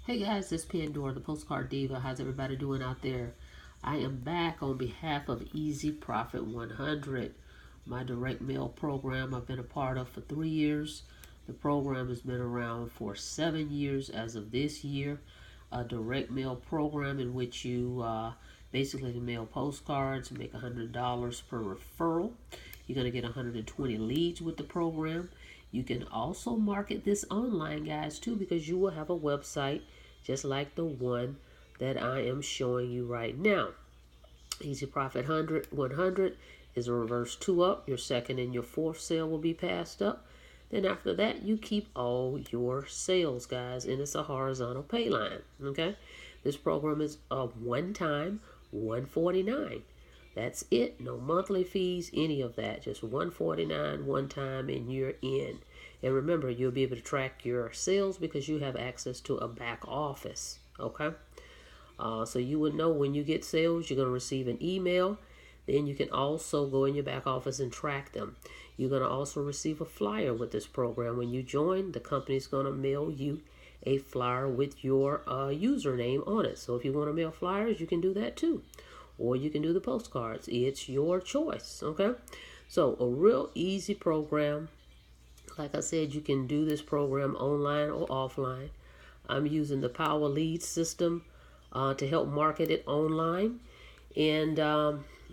Hey guys, this is Pandora, the Postcard Diva. How's everybody doing out there? I am back on behalf of Easy Profit 100, my direct mail program I've been a part of for 3 years. The program has been around for 7 years as of this year. A direct mail program in which you basically mail postcards and make $100 per referral. You're going to get 120 leads with the program. You can also market this online, guys, too, because you will have a website just like the one that I am showing you right now. Easy Profit 100 is a reverse 2-up. Your second and your fourth sale will be passed up. Then after that, you keep all your sales, guys, and it's a horizontal pay line, okay? This program is a one-time $149. That's it. No monthly fees, any of that. Just $149 one time and you're in. And remember, you'll be able to track your sales because you have access to a back office. Okay? So you would know when you get sales, you're going to receive an email. Then you can also go in your back office and track them. You're going to also receive a flyer with this program. When you join, the company's going to mail you a flyer with your username on it. So if you want to mail flyers, you can do that too. Or you can do the postcards. It's your choice, okay? So a real easy program. Like I said, you can do this program online or offline. I'm using the Power Lead system to help market it online. And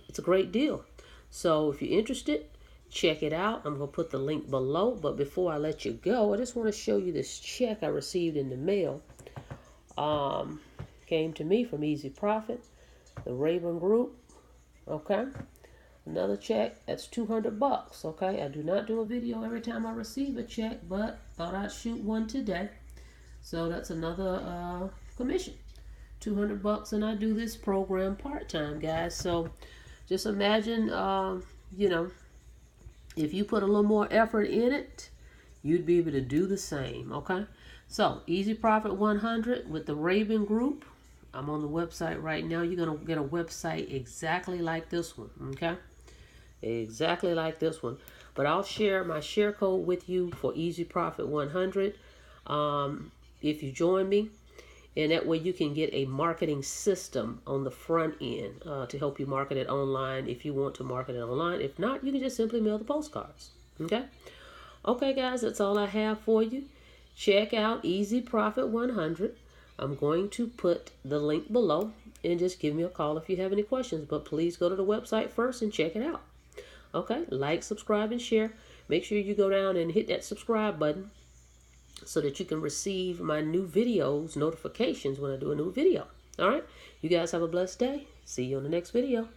it's a great deal. So if you're interested, check it out. I'm going to put the link below. But before I let you go, I just want to show you this check I received in the mail. Came to me from Easy Profit. The Raven Group, okay? Another check, that's $200, okay? I do not do a video every time I receive a check, but thought I'd shoot one today. So that's another commission, $200, and I do this program part-time, guys. So just imagine, you know, if you put a little more effort in it, you'd be able to do the same, okay? So Easy Profit 100 with the Raven Group. I'm on the website right now. You're going to get a website exactly like this one, okay? Exactly like this one. But I'll share my share code with you for Easy Profit 100 if you join me. And that way you can get a marketing system on the front end to help you market it online if you want to market it online. If not, you can just simply mail the postcards, okay? Okay, guys, that's all I have for you. Check out Easy Profit 100. I'm going to put the link below and just give me a call if you have any questions. But please go to the website first and check it out. Okay, like, subscribe, and share. Make sure you go down and hit that subscribe button so that you can receive my new videos, notifications when I do a new video. All right, you guys have a blessed day. See you on the next video.